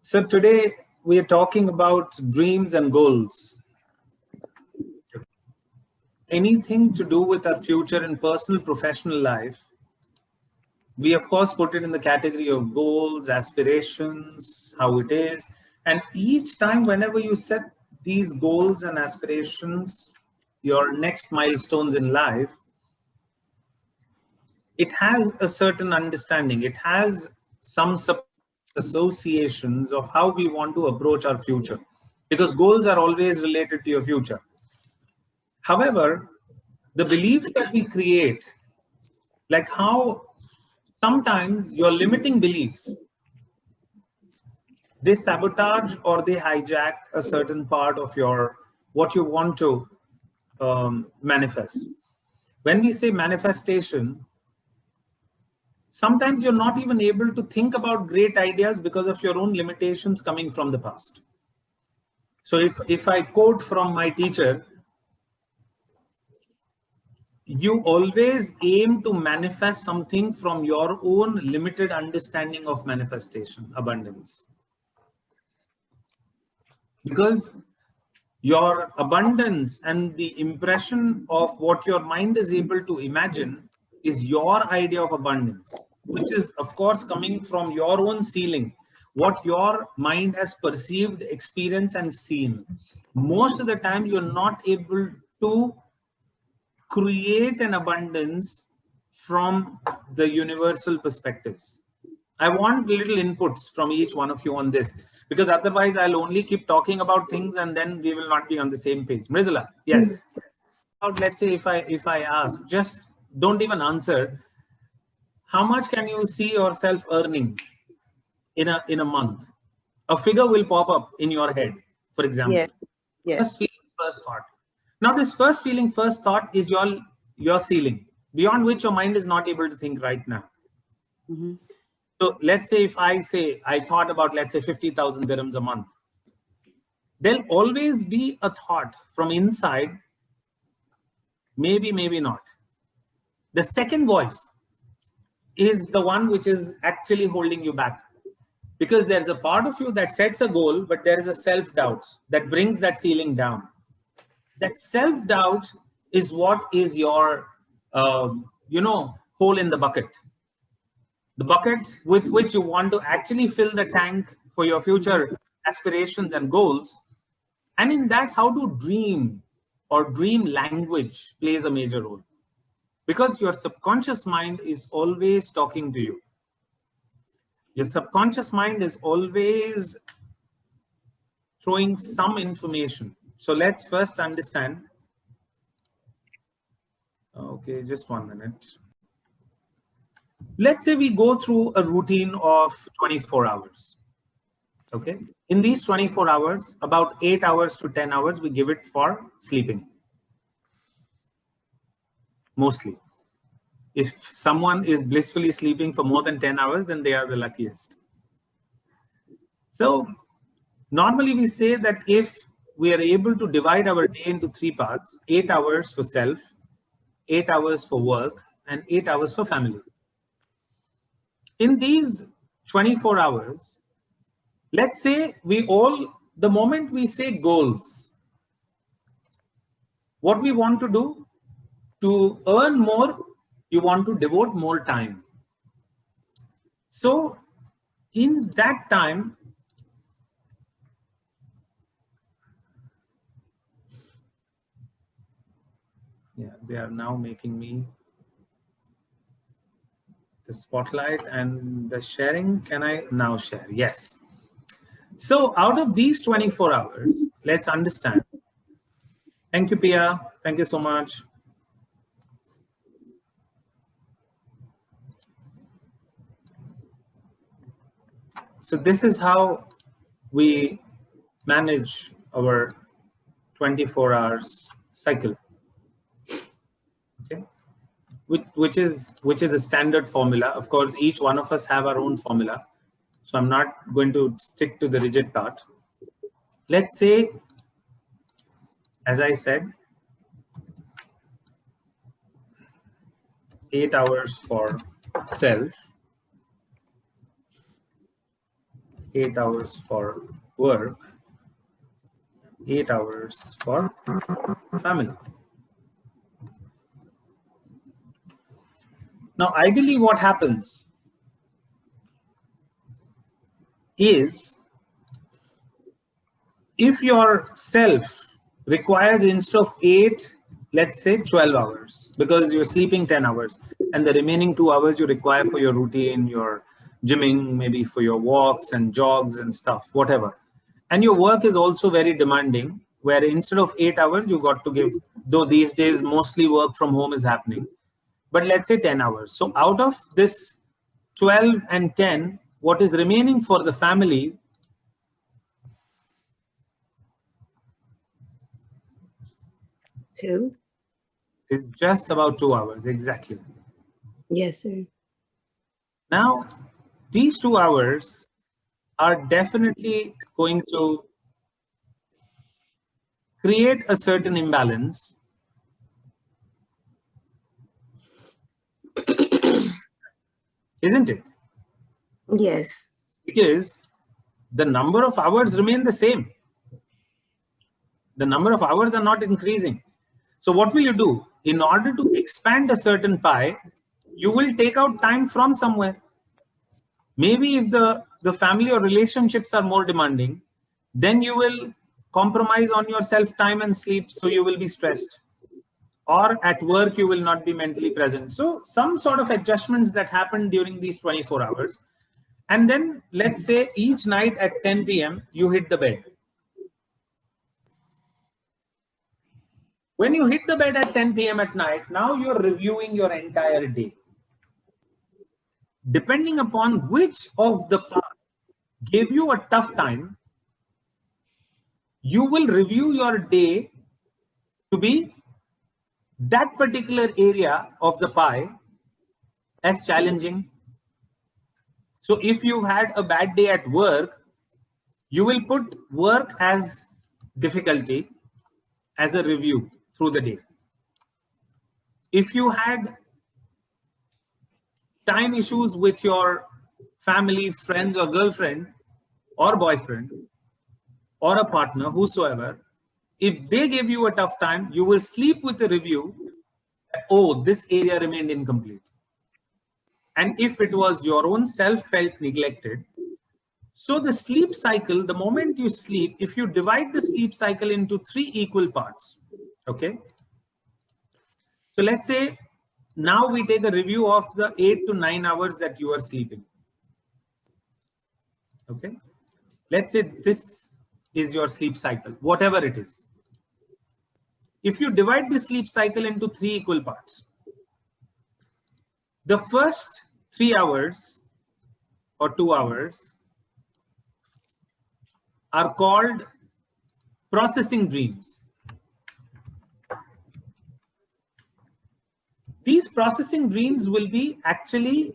So today we are talking about dreams and goals. Anything to do with our future in personal, professional life. We of course put it in the category of goals, aspirations, how it is. And each time whenever you set these goals and aspirations, your next milestones in life, it has a certain understanding. It has some associations of how we want to approach our future, because goals are always related to your future. However, the beliefs that we create, like how sometimes your limiting beliefs, they sabotage or they hijack a certain part of your what you want to manifest. When we say manifestation, sometimes you're not even able to think about great ideas because of your own limitations coming from the past. So if I quote from my teacher, you always aim to manifest something from your own limited understanding of manifestation, abundance. Because your abundance and the impression of what your mind is able to imagine is your idea of abundance, which is of course coming from your own ceiling, what your mind has perceived, experienced and seen. Most of the time you're not able to create an abundance from the universal perspectives. I want little inputs from each one of you on this, because otherwise I'll only keep talking about things and then we will not be on the same page. Mridula, yes. Let's say if I ask, just don't even answer, how much can you see yourself earning in a month? A figure will pop up in your head, for example. Yes. First feeling, first thought. Now this first feeling, first thought is your ceiling, beyond which your mind is not able to think right now. Mm-hmm. So let's say if I say I thought about, let's say 50,000 dirhams a month, there'll always be a thought from inside, maybe, maybe not. The second voice is the one which is actually holding you back, because there's a part of you that sets a goal, but there is a self-doubt that brings that ceiling down. That self-doubt is what is your, hole in the bucket. The bucket with which you want to actually fill the tank for your future aspirations and goals. And in that, how do dream or dream language plays a major role? Because your subconscious mind is always talking to you. Your subconscious mind is always throwing some information. So let's first understand. Okay, just 1 minute. Let's say we go through a routine of 24 hours. Okay. In these 24 hours, about 8 hours to 10 hours, we give it for sleeping. Mostly. If someone is blissfully sleeping for more than 10 hours, then they are the luckiest. So normally we say that if we are able to divide our day into 3 parts, 8 hours for self, 8 hours for work, and 8 hours for family. In these 24 hours, let's say the moment we say goals, what we want to do to earn more, you want to devote more time. So in that time, they are now making me the spotlight and the sharing. Can I now share? Yes. So out of these 24 hours, let's understand. Thank you, Pia. Thank you so much. So this is how we manage our 24 hours cycle. Okay. Which is a standard formula. Of course, each one of us have our own formula. So I'm not going to stick to the rigid part. Let's say, as I said, 8 hours for self, 8 hours for work, 8 hours for family. Now, ideally, what happens is if your self requires instead of 8, let's say 12 hours, because you're sleeping 10 hours and the remaining 2 hours you require for your routine, your gymming, maybe for your walks and jogs and stuff, whatever. And your work is also very demanding, where instead of 8 hours, you got to give, though these days mostly work from home is happening, but let's say 10 hours. So out of this 12 and 10, what is remaining for the family is just about 2 hours, exactly. Yes, sir. Now, these 2 hours are definitely going to create a certain imbalance. Isn't it? Yes. Because the number of hours remain the same. The number of hours are not increasing. So what will you do? In order to expand a certain pie, you will take out time from somewhere. Maybe if the family or relationships are more demanding, then you will compromise on your self-time and sleep, so you will be stressed. Or at work, you will not be mentally present. So some sort of adjustments that happen during these 24 hours. And then let's say each night at 10 p.m., you hit the bed. When you hit the bed at 10 p.m. at night, now you're reviewing your entire day. Depending upon which of the path gave you a tough time, you will review your day to be that particular area of the pie as challenging. So if you've had a bad day at work, you will put work as difficulty as a review through the day. If you had time issues with your family, friends, or girlfriend, or boyfriend, or a partner, whosoever, if they gave you a tough time, you will sleep with a review that, oh, this area remained incomplete. And if it was your own self felt neglected, so the sleep cycle, the moment you sleep, if you divide the sleep cycle into 3 equal parts, okay? So let's say now we take a review of the 8 to 9 hours that you are sleeping. Okay. Let's say this is your sleep cycle, whatever it is. If you divide the sleep cycle into 3 equal parts, the first 3 hours or 2 hours are called processing dreams. These processing dreams will be actually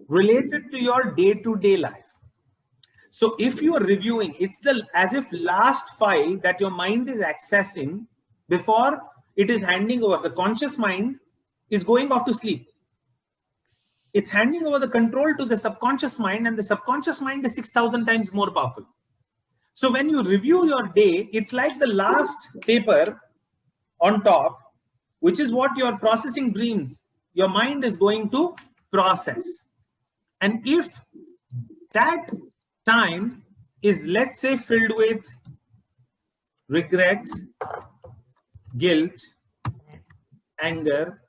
related to your day-to-day life. So if you are reviewing, it's as if last file that your mind is accessing before it is handing over. The conscious mind is going off to sleep. It's handing over the control to the subconscious mind, and the subconscious mind is 6,000 times more powerful. So when you review your day, it's like the last paper on top, which is what your processing dreams, your mind is going to process. And if that time is, let's say, filled with regret, guilt, anger,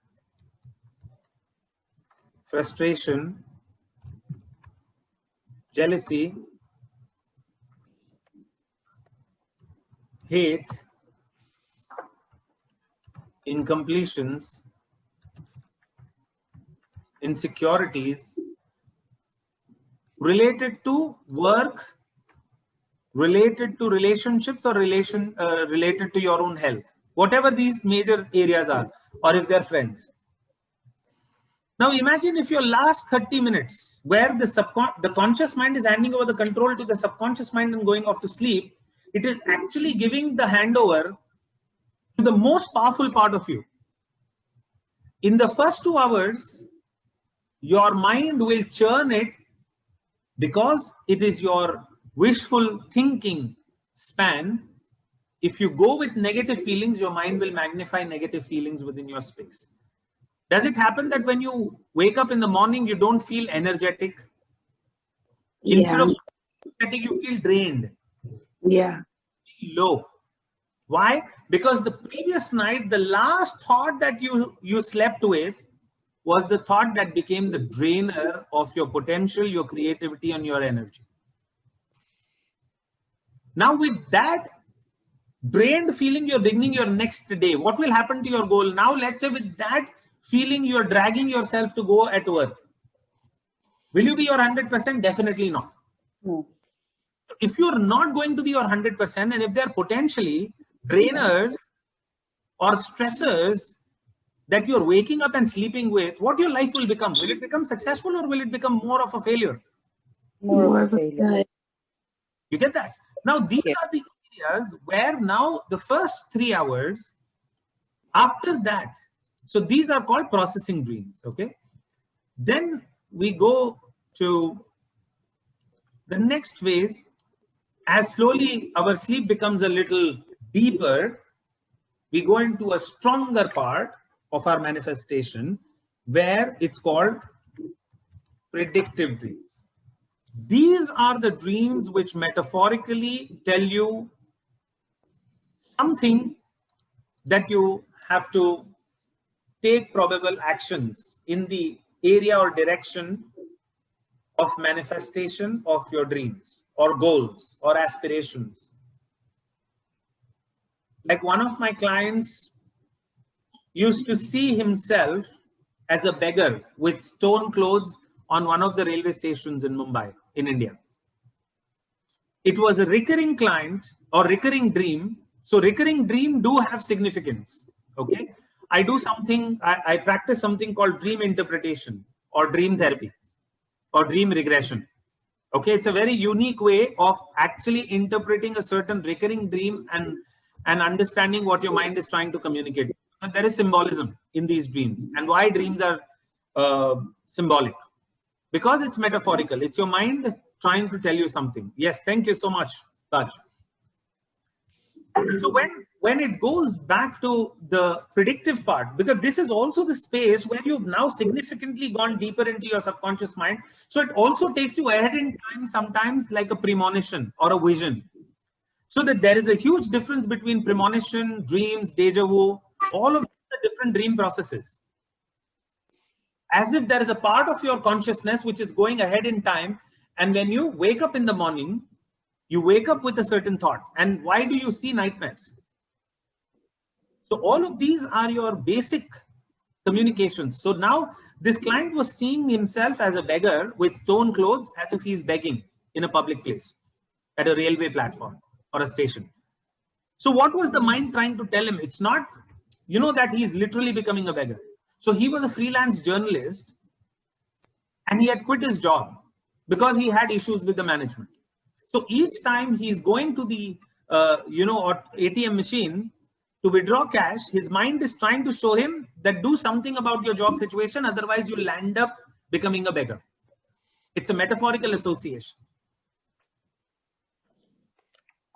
frustration, jealousy, hate, incompletions, insecurities, related to work, related to relationships, or related to your own health, whatever these major areas are, or if they're friends. Now imagine if your last 30 minutes, where the conscious mind is handing over the control to the subconscious mind and going off to sleep, it is actually giving the handover to the most powerful part of you. In the first 2 hours, your mind will churn it Because it is your wishful thinking span. If you go with negative feelings, your mind will magnify negative feelings within your space. Does it happen that when you wake up in the morning, you don't feel energetic? Instead Yeah. of energetic, you feel drained, Yeah. low. Why? Because the previous night, the last thought that you slept with was the thought that became the drainer of your potential, your creativity, and your energy. Now, with that drained feeling, you're beginning your next day. What will happen to your goal? Now, let's say with that feeling, you're dragging yourself to go at work. Will you be your 100%? Definitely not. No. If you're not going to be your 100%, and if they're potentially drainers or stressors that you're waking up and sleeping with, what your life will become? Will it become successful or will it become more of a failure? More of a failure. You get that? Now, these Yeah. are the areas where now the first 3 hours, after that, so these are called processing dreams, okay? Then we go to the next phase. As slowly our sleep becomes a little deeper, we go into a stronger part of our manifestation where it's called predictive dreams. These are the dreams which metaphorically tell you something that you have to take probable actions in the area or direction of manifestation of your dreams or goals or aspirations. Like one of my clients used to see himself as a beggar with stone clothes on one of the railway stations in Mumbai, in India. It was a recurring client or recurring dream. So recurring dream do have significance. Okay. I do something, I practice something called dream interpretation or dream therapy or dream regression. Okay. It's a very unique way of actually interpreting a certain recurring dream and understanding what your mind is trying to communicate. But there is symbolism in these dreams. And why dreams are symbolic? Because it's metaphorical. It's your mind trying to tell you something. Yes, thank you so much, Raj. So when it goes back to the predictive part, because this is also the space where you've now significantly gone deeper into your subconscious mind. So it also takes you ahead in time, sometimes like a premonition or a vision. So that there is a huge difference between premonition, dreams, deja vu, all of the different dream processes. As if there is a part of your consciousness which is going ahead in time. And when you wake up in the morning, you wake up with a certain thought. And why do you see nightmares? So all of these are your basic communications. So now this client was seeing himself as a beggar with stone clothes, as if he's begging in a public place, at a railway platform or a station. So what was the mind trying to tell him? It's not, that he's literally becoming a beggar. So he was a freelance journalist and he had quit his job because he had issues with the management. So each time he's going to the, or ATM machine to withdraw cash, his mind is trying to show him that do something about your job situation. Otherwise you'll end up becoming a beggar. It's a metaphorical association.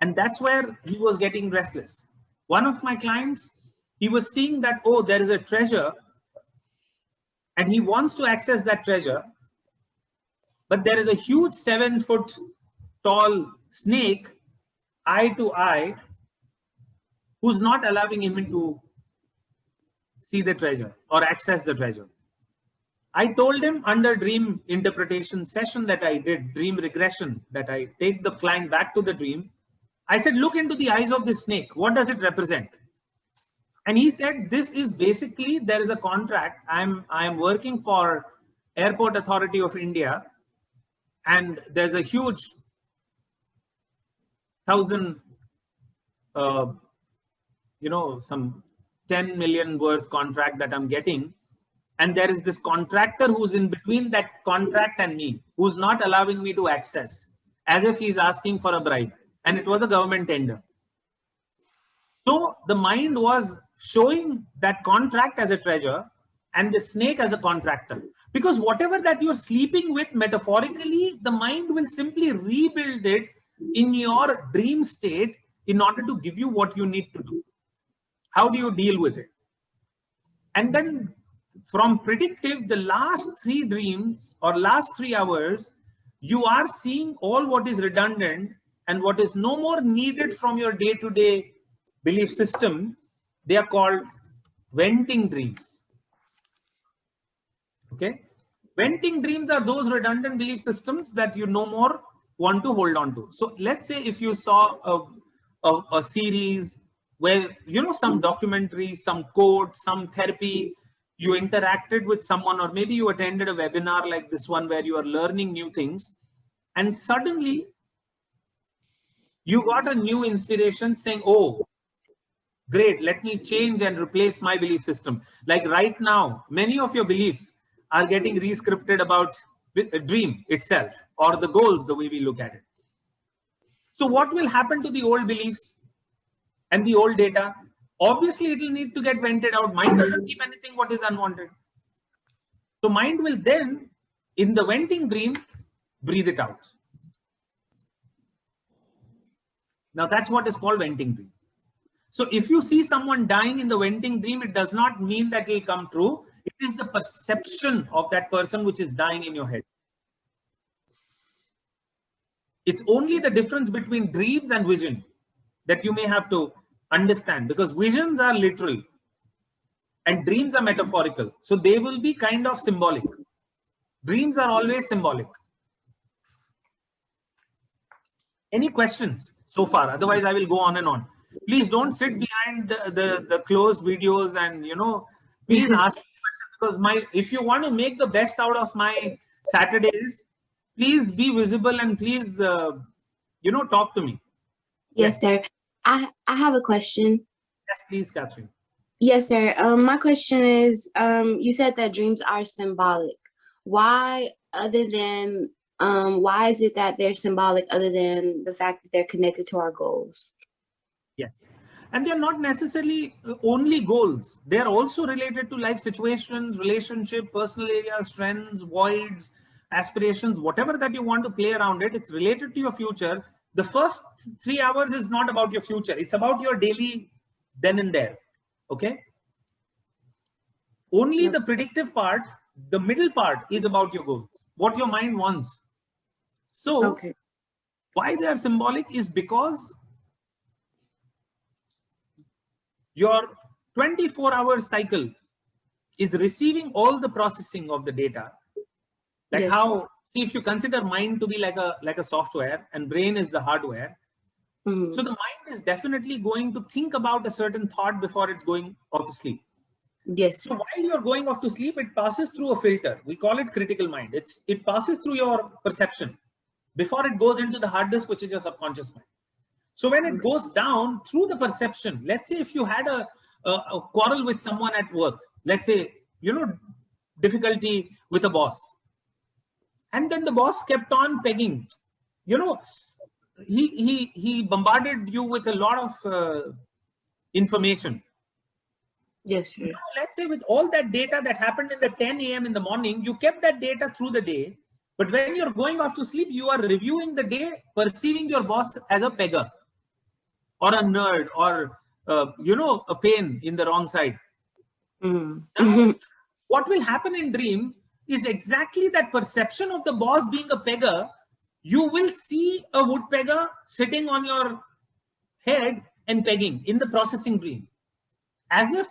And that's where he was getting restless. One of my clients, he was seeing that, oh, there is a treasure and he wants to access that treasure, but there is a huge 7-foot tall snake, eye to eye, who's not allowing him to see the treasure or access the treasure. I told him under dream interpretation session that I did, dream regression, that I take the client back to the dream. I said, look into the eyes of this snake. What does it represent? And he said, this is basically, there is a contract. I'm working for Airport Authority of India. And there's a huge 1,000, some 10 million worth contract that I'm getting. And there is this contractor who's in between that contract and me, who's not allowing me to access, as if he's asking for a bribe. And it was a government tender. So the mind was showing that contract as a treasure and the snake as a contractor. Because whatever that you're sleeping with, metaphorically, the mind will simply rebuild it in your dream state in order to give you what you need to do. How do you deal with it? And then from predictive, the last 3 dreams or last 3 hours, you are seeing all what is redundant and what is no more needed from your day-to-day belief system. They are called venting dreams. Okay? Venting dreams are those redundant belief systems that you no more want to hold on to. So let's say if you saw a series where, you know, some documentary, some code, some therapy, you interacted with someone, or maybe you attended a webinar like this one where you are learning new things, and suddenly you got a new inspiration saying, oh, great, let me change and replace my belief system. Like right now, many of your beliefs are getting re-scripted about a dream itself or the goals, the way we look at it. So what will happen to the old beliefs and the old data? Obviously, it will need to get vented out. Mind doesn't keep anything what is unwanted. So mind will then, in the venting dream, breathe it out. Now that's what is called venting dream. So if you see someone dying in the venting dream, it does not mean that it will come true. It is the perception of that person which is dying in your head. It's only the difference between dreams and vision that you may have to understand, because visions are literal and dreams are metaphorical. So they will be kind of symbolic. Dreams are always symbolic. Any questions so far? Otherwise, I will go on and on. Please don't sit behind the closed videos and, you know, please ask questions, because if you want to make the best out of my Saturdays, please be visible and please, you know, talk to me. Yes, sir. I have a question. Yes, please, Catherine. Yes, sir. My question is, you said that dreams are symbolic. Why, other than, why is it that they're symbolic other than the fact that they're connected to our goals? Yes. And they're not necessarily only goals. They're also related to life situations, relationship, personal areas, friends, voids, aspirations, whatever that you want to play around it. It's related to your future. The first 3 hours is not about your future. It's about your daily then and there. Okay. Only the predictive part, the middle part, is about your goals, what your mind wants. So why they are symbolic is because your 24-hour cycle is receiving all the processing of the data. Like Yes. how, see, if you consider mind to be like a software and brain is the hardware. Mm-hmm. So the mind is definitely going to think about a certain thought before it's going off to sleep. Yes. So while you're going off to sleep, it passes through a filter. We call it critical mind. It passes through your perception before it goes into the hard disk, which is your subconscious mind. So when it goes down through the perception, let's say if you had a quarrel with someone at work, let's say, you know, difficulty with a boss, and then the boss kept on pegging, you know, he bombarded you with a lot of information. Yes, sir. Now, let's say with all that data that happened in the 10 a.m. in the morning, you kept that data through the day. But when you're going off to sleep, you are reviewing the day, perceiving your boss as a pegger or a nerd or, you know, a pain in the wrong side. Now, what will happen in dream is exactly that perception of the boss being a pegger. You will see a woodpecker sitting on your head and pegging in the processing dream. As if,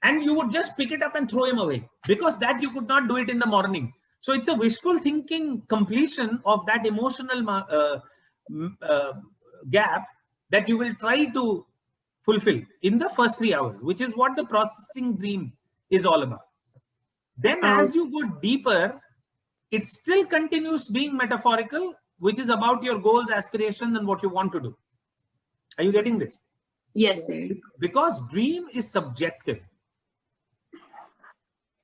and you would just pick it up and throw him away, because that you could not do it in the morning. So it's a wishful thinking completion of that emotional gap that you will try to fulfill in the first 3 hours, which is what the processing dream is all about. Then as you go deeper, it still continues being metaphorical, which is about your goals, aspirations, and what you want to do. Are you getting this? Yes, sir. Because dream is subjective.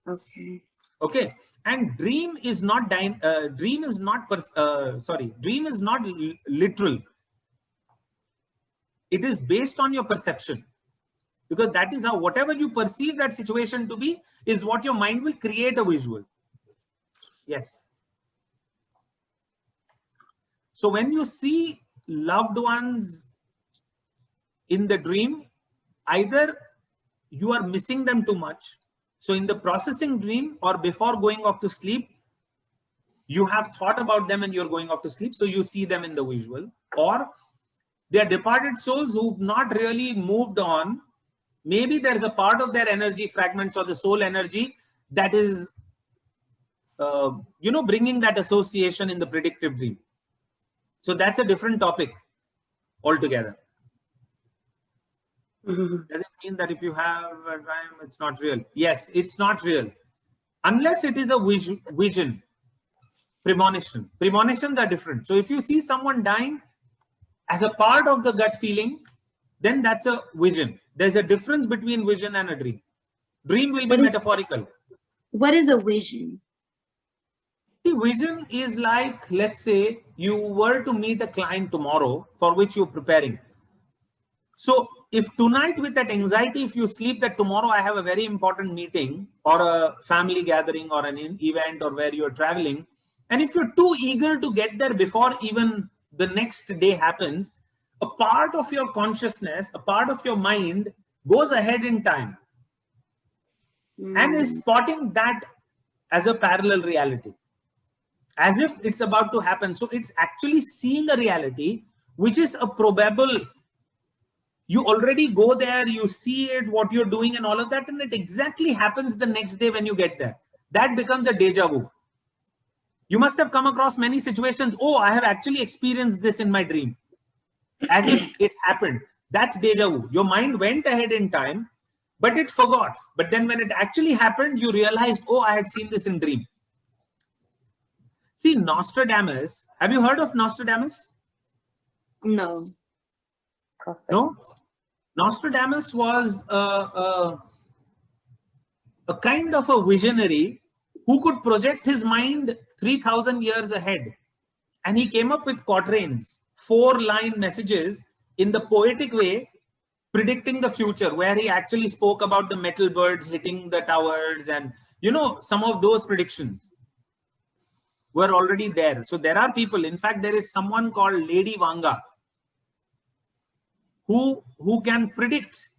Okay. Okay. And dream is not literal. It is based on your perception, because that is how, whatever you perceive that situation to be is what your mind will create a visual. Yes. So when you see loved ones in the dream, either you are missing them too much. So in the processing dream or before going off to sleep, you have thought about them and you're going off to sleep. So you see them in the visual, or they are departed souls who've not really moved on. Maybe there's a part of their energy fragments or the soul energy that is, bringing that association in the predictive dream. So that's a different topic altogether. Does it mean that if you have a dream, it's not real? Yes, it's not real. Unless it is a vision, premonition. Premonitions are different. So if you see someone dying as a part of the gut feeling, then that's a vision. There's a difference between vision and a dream. Dream will be metaphorical. What is a vision? The vision is like, let's say you were to meet a client tomorrow for which you're preparing. So if tonight with that anxiety, if you sleep that tomorrow I have a very important meeting or a family gathering or an event or where you're traveling, and if you're too eager to get there before even the next day happens, a part of your consciousness, a part of your mind goes ahead in time and is spotting that as a parallel reality, as if it's about to happen. So it's actually seeing a reality which is a probable. You already go there, you see it, what you're doing and all of that, and it exactly happens the next day when you get there. That becomes a deja vu. You must have come across many situations. Oh, I have actually experienced this in my dream, as if it happened. That's deja vu. Your mind went ahead in time, but it forgot. But then when it actually happened, you realized, oh, I had seen this in dream. See, Nostradamus, have you heard of Nostradamus? No. Perfect. No? Nostradamus was a kind of a visionary who could project his mind 3,000 years ahead. And he came up with quatrains, 4-line messages in the poetic way, predicting the future, where he actually spoke about the metal birds hitting the towers. And, some of those predictions were already there. So there are people, in fact, there is someone called Lady Vanga, who can predict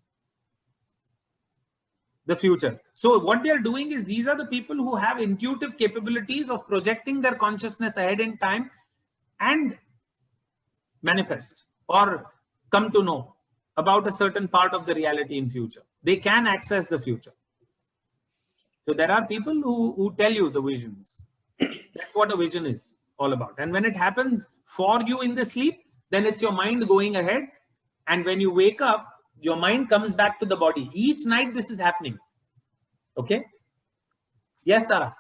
the future. So what they are doing is, these are the people who have intuitive capabilities of projecting their consciousness ahead in time and manifest or come to know about a certain part of the reality in future. They can access the future. So there are people who tell you the visions. That's what a vision is all about. And when it happens for you in the sleep, then it's your mind going ahead. And when you wake up, your mind comes back to the body. Each night this is happening. Okay? Yes, Sarah.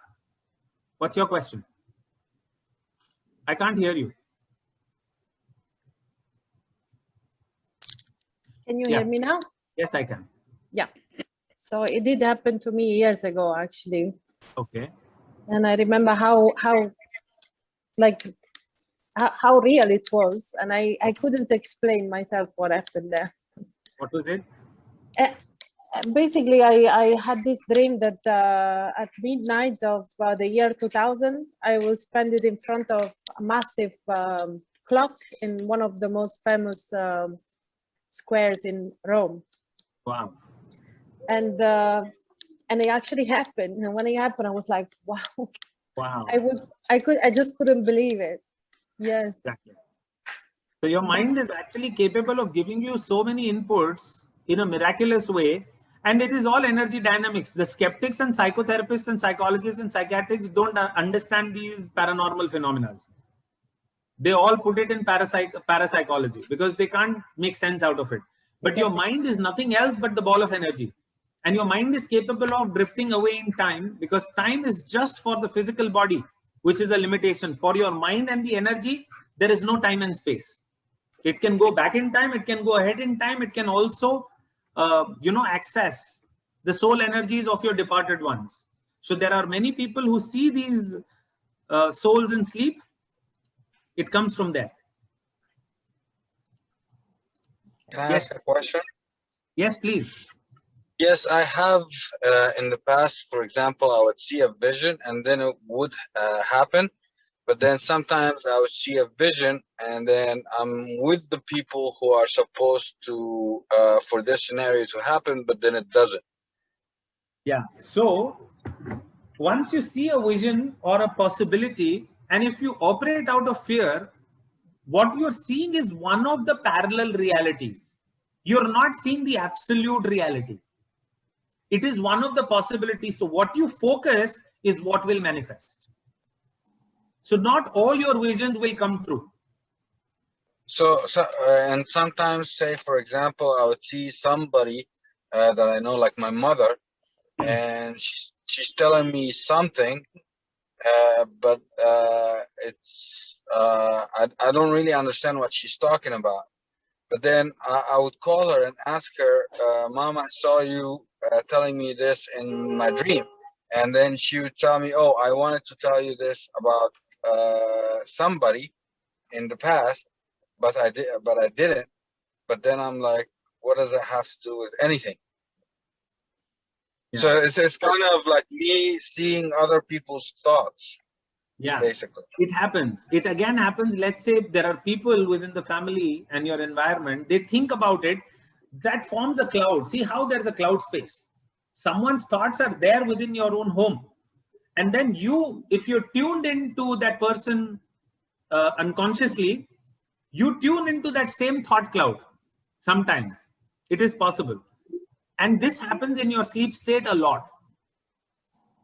What's your question? I can't hear you. Can you hear me now? Yes, I can. Yeah. So it did happen to me years ago, actually. Okay. And I remember how real it was. And I couldn't explain myself what happened there. What was it? Basically, I had this dream that at midnight of the year 2000, I was spend it in front of a massive clock in one of the most famous squares in Rome. Wow. And it actually happened. And when it happened, I was like, wow. Wow. I just couldn't believe it. Yes. Exactly. So your mind is actually capable of giving you so many inputs in a miraculous way. And it is all energy dynamics. The skeptics and psychotherapists and psychologists and psychiatrists don't understand these paranormal phenomena. They all put it in parapsychology because they can't make sense out of it. But your mind is nothing else but the ball of energy. And your mind is capable of drifting away in time, because time is just for the physical body, which is a limitation. For your mind and the energy, there is no time and space. It can go back in time. It can go ahead in time. It can also, access the soul energies of your departed ones. So there are many people who see these souls in sleep. It comes from there. Can I ask a question? Yes, please. Yes, I have in the past. For example, I would see a vision and then it would happen. But then sometimes I would see a vision and then I'm with the people who are supposed to, for this scenario to happen, but then it doesn't. Yeah. So once you see a vision or a possibility, and if you operate out of fear, what you're seeing is one of the parallel realities. You're not seeing the absolute reality. It is one of the possibilities. So what you focus is what will manifest. So not all your visions will come true. So and sometimes, say for example, I would see somebody that I know, like my mother, and she's telling me something, but it's I don't really understand what she's talking about. But then I would call her and ask her, Mom, I saw you telling me this in my dream. And then she would tell me, oh, I wanted to tell you this about somebody in the past, but I didn't. But then I'm like, what does it have to do with anything? Yeah. So it's kind of like me seeing other people's thoughts. Yeah, basically. It happens. It again happens. Let's say there are people within the family and your environment, they think about it, that forms a cloud. See how there's a cloud space. Someone's thoughts are there within your own home. And then you, if you're tuned into that person unconsciously, you tune into that same thought cloud. Sometimes it is possible. And this happens in your sleep state a lot.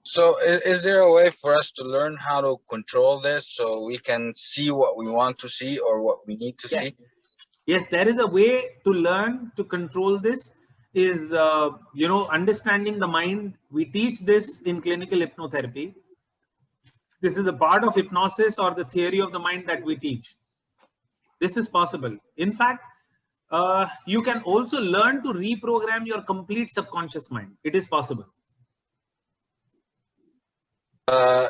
So is there a way for us to learn how to control this so we can see what we want to see or what we need to see? Yes, there is a way to learn to control this is, understanding the mind. We teach this in clinical hypnotherapy. This is the part of hypnosis or the theory of the mind that we teach. This is possible. In fact, you can also learn to reprogram your complete subconscious mind. It is possible.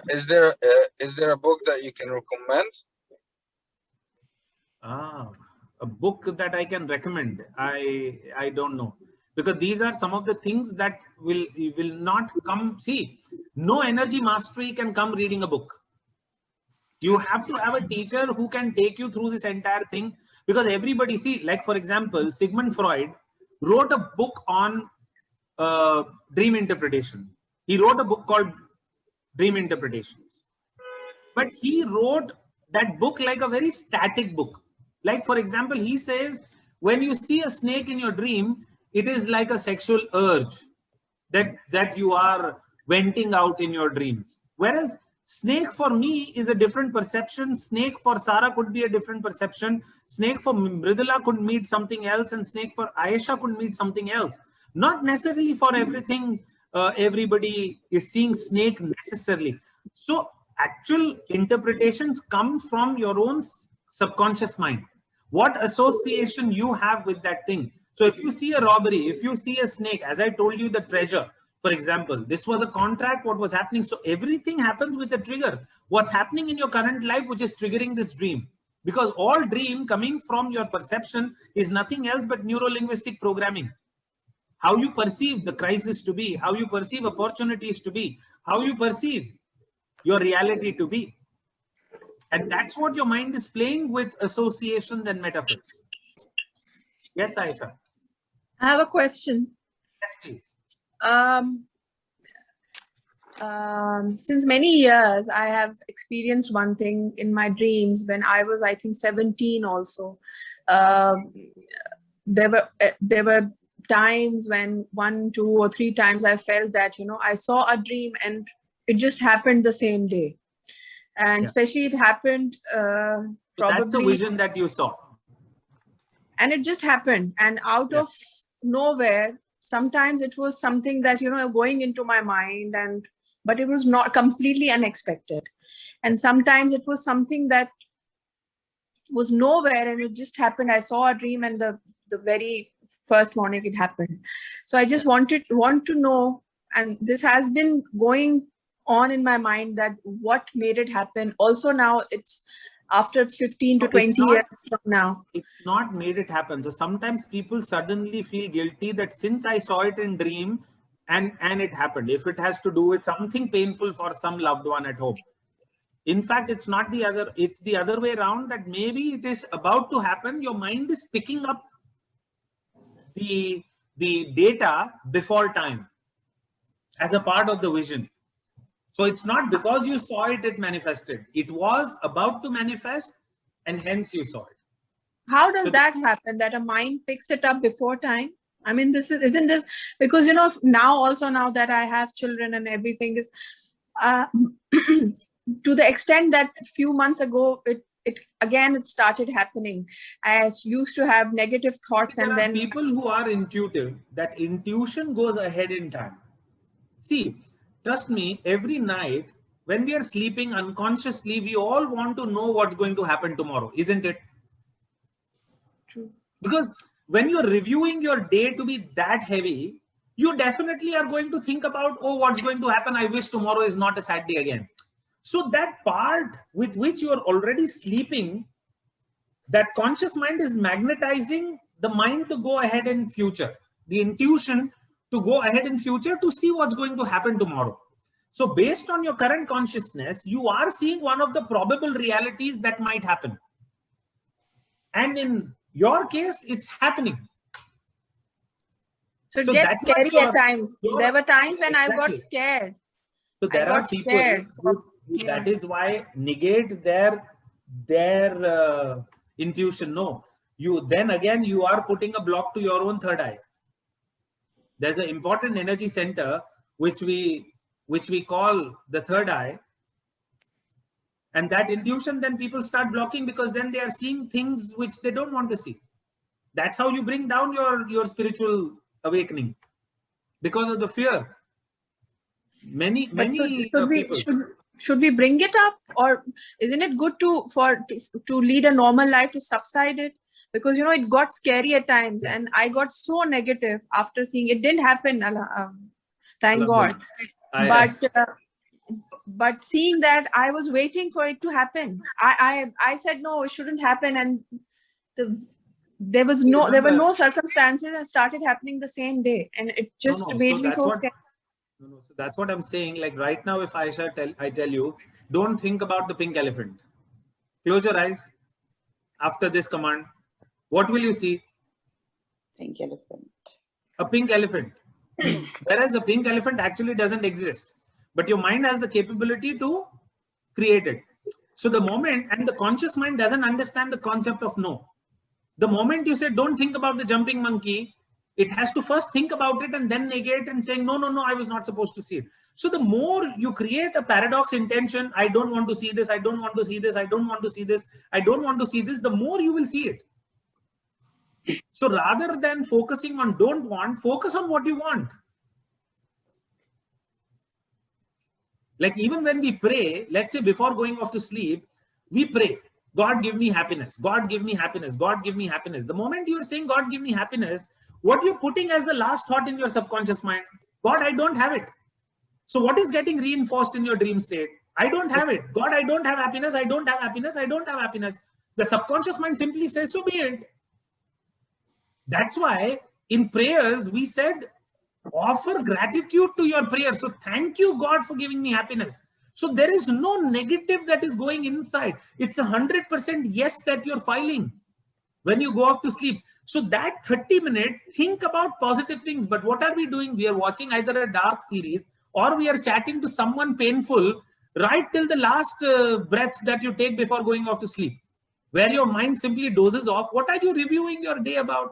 Is there a book that you can recommend? A book that I can recommend, I don't know, because these are some of the things that will not come. See, no energy mastery can come reading a book. You have to have a teacher who can take you through this entire thing, because everybody, see, like for example, Sigmund Freud wrote a book on dream interpretation. He wrote a book called Dream Interpretations, but he wrote that book like a very static book. Like for example, he says when you see a snake in your dream, it is like a sexual urge that you are venting out in your dreams. Whereas snake for me is a different perception. Snake for Sarah could be a different perception. Snake for Mridula could mean something else, and snake for Ayesha could mean something else. Not necessarily for everything. Everybody is seeing snake necessarily. So actual interpretations come from your own subconscious mind. What association you have with that thing. So if you see a robbery, if you see a snake, as I told you, the treasure, for example, this was a contract, what was happening. So everything happens with a trigger. What's happening in your current life, which is triggering this dream. Because all dream coming from your perception is nothing else but neuro-linguistic programming. How you perceive the crisis to be, how you perceive opportunities to be, how you perceive your reality to be. And that's what your mind is playing with, associations and metaphors. Yes, Aisha. I have a question. Yes, please. Since many years, I have experienced one thing in my dreams when I was, I think, 17 also. There were times when 1, 2, or 3 times I felt that, I saw a dream and it just happened the same day. And especially it happened probably. So that's a vision that you saw. And it just happened. And out of nowhere, sometimes it was something that, going into my mind, but it was not completely unexpected. And sometimes it was something that was nowhere and it just happened. I saw a dream and the very first morning it happened. So I just want to know, and this has been going on in my mind, that what made it happen. Also now it's after 15 to No, it's 20 not- years from now? It's not made it happen. So sometimes people suddenly feel guilty that since I saw it in dream and it happened, if it has to do with something painful for some loved one at home. In fact, it's not the other, it's the other way around, that maybe it is about to happen. Your mind is picking up the data before time as a part of the vision. So it's not because you saw it, it manifested. It was about to manifest and hence you saw it. How does So that happen, that a mind picks it up before time? I mean, isn't this, because, you know, now that I have children and everything is, to the extent that a few months ago, it started happening. I used to have negative thoughts, there and are then people who are intuitive, that intuition goes ahead in time. See, trust me, every night when we are sleeping unconsciously, we all want to know what's going to happen tomorrow, isn't it? True. Because when you're reviewing your day to be that heavy, you definitely are going to think about, oh, what's going to happen? I wish tomorrow is not a sad day again. So that part with which you're already sleeping, that conscious mind is magnetizing the mind to go ahead in future, the intuition to go ahead in future to see what's going to happen tomorrow. So based on your current consciousness, you are seeing one of the probable realities that might happen. And in your case, it's happening. so it So gets that's why scary at times. There were times when I got Exactly. scared. So there I are got people scared. who that is why negate their intuition. No, then again you are putting a block to your own third eye. There's an important energy center which we call the third eye, and that intuition then people start blocking because then they are seeing things which they don't want to see. That's how you bring down your spiritual awakening, because of the fear. Many people. Should we bring it up, or isn't it good to lead a normal life, to subside it? Because, you know, it got scary at times, and I got so negative after seeing it. Didn't happen, thank God. But seeing that, I was waiting for it to happen. I said no, it shouldn't happen, and there were no circumstances that started happening the same day, and it just made me so scared. So that's what I'm saying. Like right now, if I tell you, don't think about the pink elephant. Close your eyes. After this command, what will you see? Pink elephant. A pink elephant. Whereas a pink elephant actually doesn't exist. But your mind has the capability to create it. So the moment, and the conscious mind doesn't understand the concept of no. The moment you say, don't think about the jumping monkey, it has to first think about it and then negate and saying, no, I was not supposed to see it. So the more you create a paradox intention, I don't want to see this, I don't want to see this, I don't want to see this, I don't want to see this, the more you will see it. So rather than focusing on don't want, focus on what you want. Like even when we pray, let's say before going off to sleep, we pray, God give me happiness, God give me happiness, God give me happiness. The moment you are saying God give me happiness, what you're putting as the last thought in your subconscious mind, God, I don't have it. So what is getting reinforced in your dream state? I don't have it. God, I don't have happiness, I don't have happiness, I don't have happiness. The subconscious mind simply says, so be it. That's why in prayers, we said, offer gratitude to your prayer. So thank you, God, for giving me happiness. So there is no negative that is going inside. It's 100% yes that you're filing when you go off to sleep. So that 30 minutes, think about positive things. But what are we doing? We are watching either a dark series or we are chatting to someone painful right till the last breath that you take before going off to sleep, where your mind simply dozes off. What are you reviewing your day about?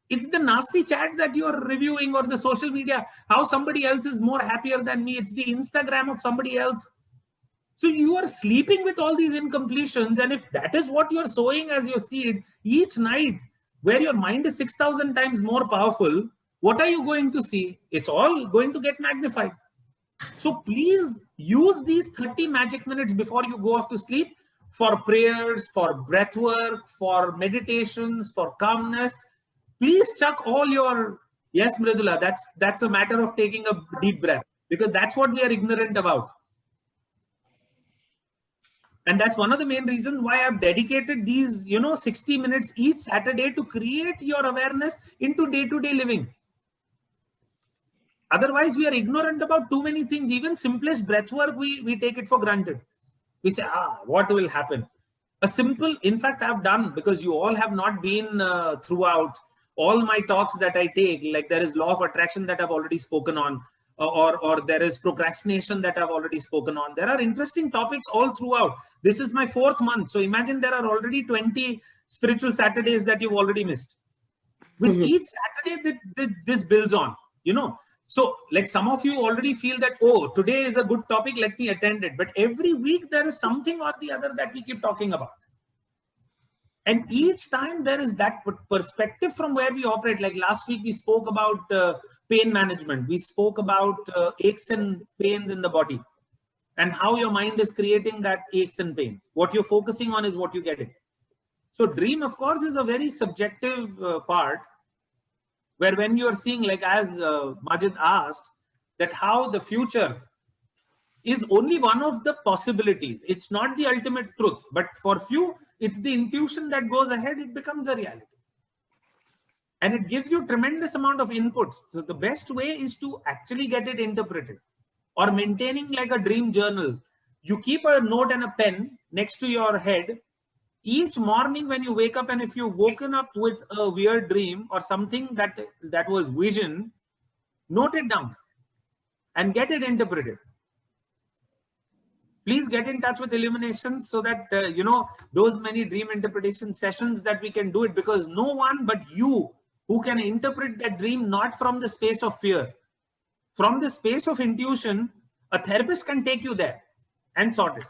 It's the nasty chat that you're reviewing, or the social media, how somebody else is more happier than me. It's the Instagram of somebody else. So you are sleeping with all these incompletions. And if that is what you're sowing as your seed each night, where your mind is 6,000 times more powerful, what are you going to see? It's all going to get magnified. So please use these 30 magic minutes before you go off to sleep for prayers, for breath work, for meditations, for calmness. Please chuck all your, yes, Mridula, that's a matter of taking a deep breath, because that's what we are ignorant about. And that's one of the main reasons why I've dedicated these, 60 minutes each Saturday to create your awareness into day-to-day living. Otherwise, we are ignorant about too many things. Even simplest breath work, we take it for granted. We say, what will happen? A simple, in fact, I've done, because you all have not been throughout all my talks that I take, like there is law of attraction that I've already spoken on, or there is procrastination that I've already spoken on. There are interesting topics all throughout. This is my 4th month. So imagine there are already 20 spiritual Saturdays that you've already missed. With each Saturday, this builds on, So like some of you already feel that, oh, today is a good topic, let me attend it. But every week there is something or the other that we keep talking about. And each time there is that perspective from where we operate. Like last week, we spoke about pain management. We spoke about aches and pains in the body and how your mind is creating that aches and pain. What you're focusing on is what you're getting. So dream, of course, is a very subjective part, where when you're seeing, like as Majid asked, that how the future is only one of the possibilities. It's not the ultimate truth, but for few, it's the intuition that goes ahead, it becomes a reality. And it gives you tremendous amount of inputs. So the best way is to actually get it interpreted, or maintaining like a dream journal. You keep a note and a pen next to your head. Each morning when you wake up, and if you've woken up with a weird dream or something that was vision, note it down and get it interpreted. Please get in touch with Illuminations so that, those many dream interpretation sessions that we can do it, because no one but you who can interpret that dream, not from the space of fear, from the space of intuition. A therapist can take you there and sort it.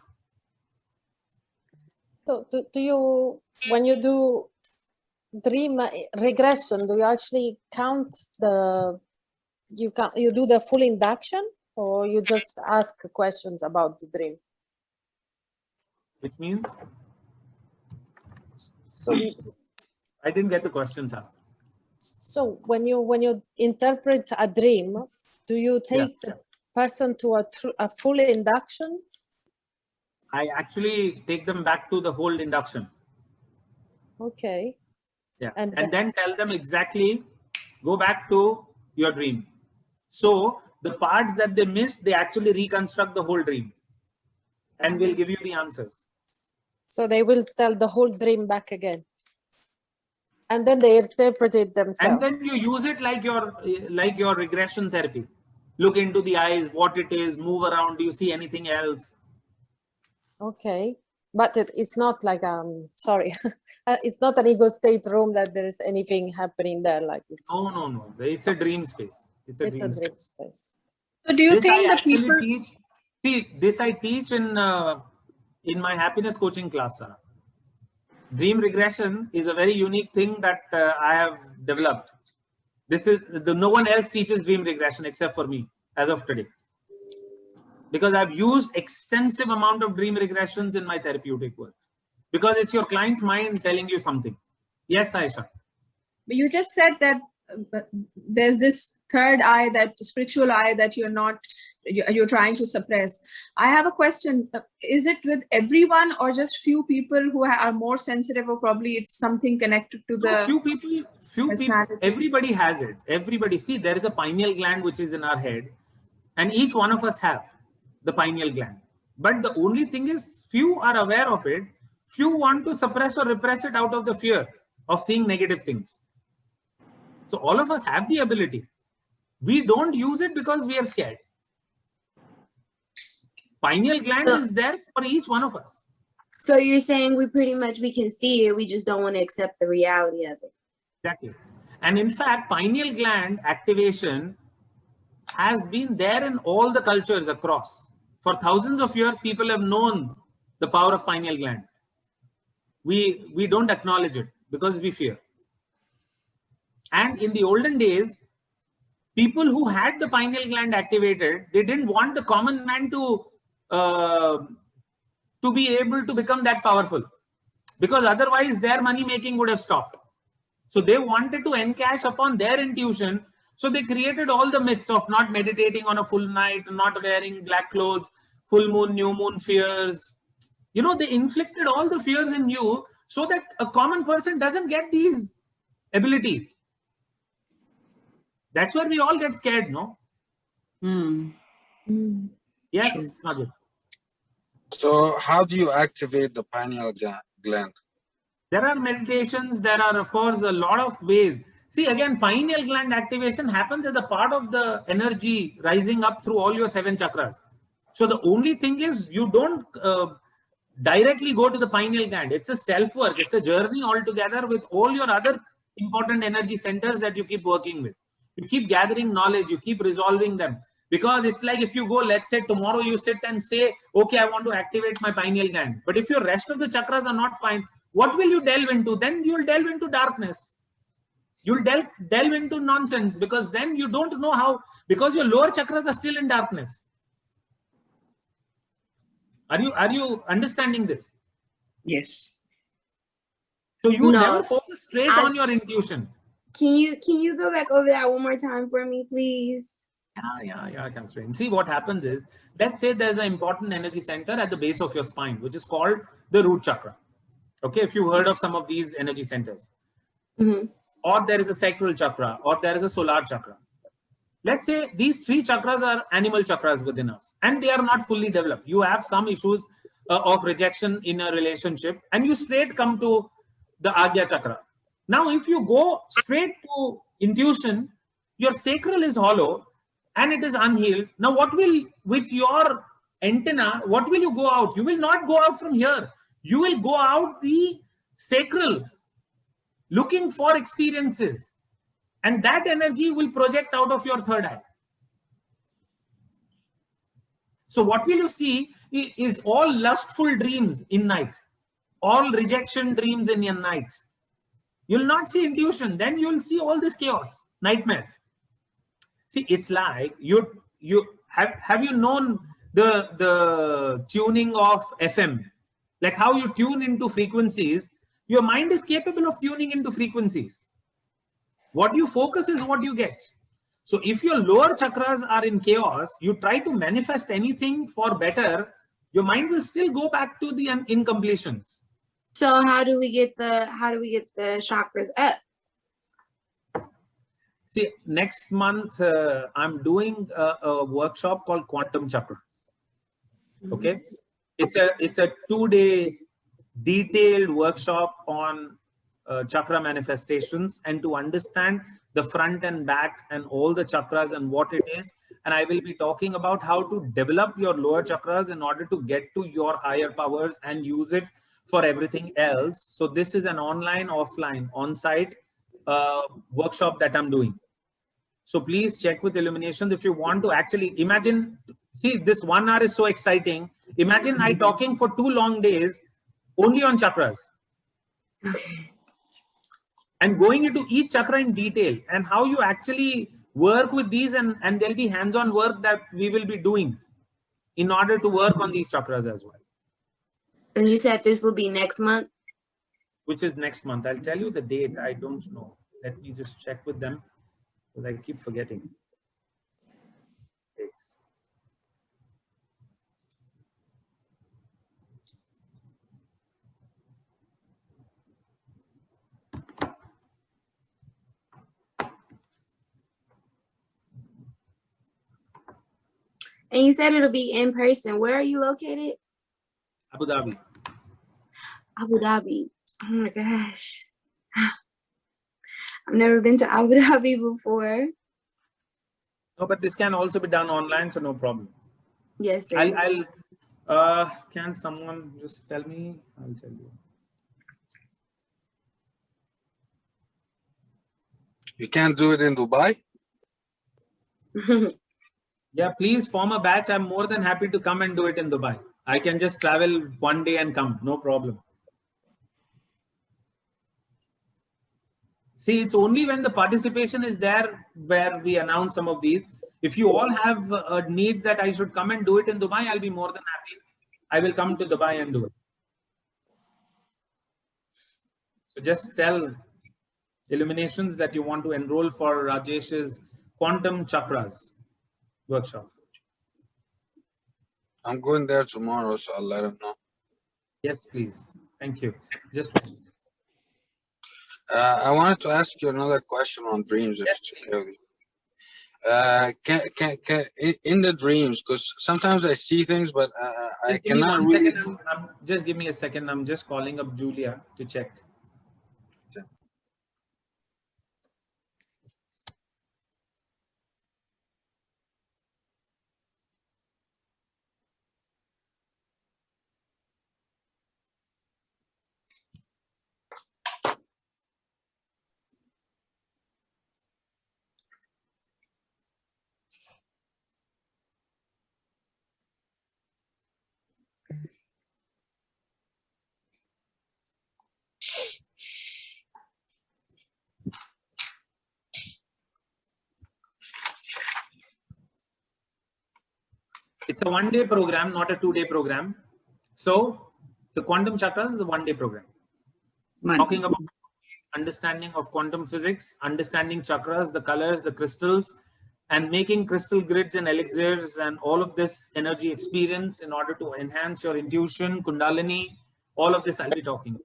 So do you, when you do dream regression, do you actually count you do the full induction, or you just ask questions about the dream? Which means? So I didn't get the question, sir. So when you interpret a dream, do you take the person to a full induction? I actually take them back to the whole induction. Okay. Yeah. And then tell them exactly, go back to your dream. So the parts that they miss, they actually reconstruct the whole dream. And we'll give you the answers. So they will tell the whole dream back again. And then they interpret it themselves. And then you use it like your regression therapy. Look into the eyes, what it is, move around. Do you see anything else? Okay. But it's not like, sorry, it's not an ego state room that there's anything happening there like this. No. It's a dream space. It's a dream space. So do you think the people this I teach in my happiness coaching class, sir. Dream regression is a very unique thing that I have developed. No one else teaches dream regression except for me as of today, because I've used extensive amount of dream regressions in my therapeutic work, because it's your client's mind telling you something. Yes, Aisha. You just said that there's this third eye, that spiritual eye that you're trying to suppress. I have a question. Is it with everyone, or just few people who are more sensitive, or probably it's something connected to the few people, everybody has it. Everybody. See, there is a pineal gland which is in our head, and each one of us have the pineal gland. But the only thing is, few are aware of it. Few want to suppress or repress it out of the fear of seeing negative things. So all of us have the ability. We don't use it because we are scared. Pineal gland is there for each one of us. So you're saying we can see it, we just don't want to accept the reality of it. Exactly. And in fact, pineal gland activation has been there in all the cultures across. For thousands of years, people have known the power of pineal gland. We don't acknowledge it because we fear. And in the olden days, people who had the pineal gland activated, they didn't want the common man to be able to become that powerful, because otherwise their money making would have stopped. So they wanted to encash upon their intuition. So they created all the myths of not meditating on a full night, not wearing black clothes, full moon, new moon fears, You know, they inflicted all the fears in you so that a common person doesn't get these abilities. That's where we all get scared, no? Yes, Majid. So how do you activate the pineal gland? There are meditations. There are, of course, a lot of ways. See, again, pineal gland activation happens as a part of the energy rising up through all your 7 chakras. So the only thing is you don't directly go to the pineal gland. It's a self-work. It's a journey altogether with all your other important energy centers that you keep working with. You keep gathering knowledge. You keep resolving them. Because it's like if you go, let's say tomorrow you sit and say, okay, I want to activate my pineal gland. But if your rest of the chakras are not fine, what will you delve into? Then you'll delve into darkness. You'll delve into nonsense, because then you don't know how, because your lower chakras are still in darkness. Are you understanding this? Yes. So you No. never focus straight on your intuition. Can you go back over that one more time for me, please? Yeah, Catherine. See, what happens is, let's say there's an important energy center at the base of your spine, which is called the root chakra. Okay, if you've heard of some of these energy centers. Or there is a sacral chakra, or there is a solar chakra. Let's say these 3 chakras are animal chakras within us, and they are not fully developed. You have some issues of rejection in a relationship, and you straight come to the Agya chakra. Now, if you go straight to intuition, your sacral is hollow and it is unhealed. Now, what will, with your antenna, what will you go out? You will not go out from here. You will go out the sacral, looking for experiences. And that energy will project out of your third eye. So what will you see is all lustful dreams in night, all rejection dreams in your night. You'll not see intuition. Then you'll see all this chaos, nightmares. See, it's like you have you known the tuning of FM, like how you tune into frequencies. Your mind is capable of tuning into frequencies. What you focus is what you get. So if your lower chakras are in chaos, you try to manifest anything for better, your mind will still go back to the incompletions. So how do we get the chakras up? See, next month I'm doing a workshop called Quantum Chakras. Okay, it's a 2-day detailed workshop on chakra manifestations, and to understand the front and back and all the chakras and what it is. And I will be talking about how to develop your lower chakras in order to get to your higher powers and use it for everything else. So this is an online, offline, on-site workshop that I'm doing. So please check with Illuminations if you want to actually imagine. See, this 1 hour is so exciting. Imagine I talking for 2 long days only on chakras. Okay. And going into each chakra in detail and how you actually work with these, and there'll be hands-on work that we will be doing in order to work on these chakras as well. And you said this will be next month? Which is next month. I'll tell you the date. I don't know. Let me just check with them, because I keep forgetting. Dates. And you said it'll be in person. Where are you located? Abu Dhabi. Abu Dhabi. Oh my gosh. I've never been to Abu Dhabi before. No, but this can also be done online, so no problem. Yes, sir. Can someone just tell me? I'll tell you. You can't do it in Dubai? Yeah, please form a batch. I'm more than happy to come and do it in Dubai. I can just travel 1 day and come, no problem. See, it's only when the participation is there where we announce some of these. If you all have a need that I should come and do it in Dubai, I'll be more than happy. I will come to Dubai and do it. So just tell Illuminations that you want to enroll for Rajesh's Quantum Chakras workshop. I'm going there tomorrow, so I'll let him know. Yes, please. Thank you. Just I wanted to ask you another question on dreams, if yes, it's okay with you. In the dreams, because sometimes I see things, but I just give me cannot 1 really. second. Just give me a second. I'm just calling up Julia to check. It's a 1-day program, not a 2-day program. So the quantum chakras is a 1-day program. Talking about understanding of quantum physics, understanding chakras, the colors, the crystals, and making crystal grids and elixirs and all of this energy experience in order to enhance your intuition, kundalini, all of this I'll be talking.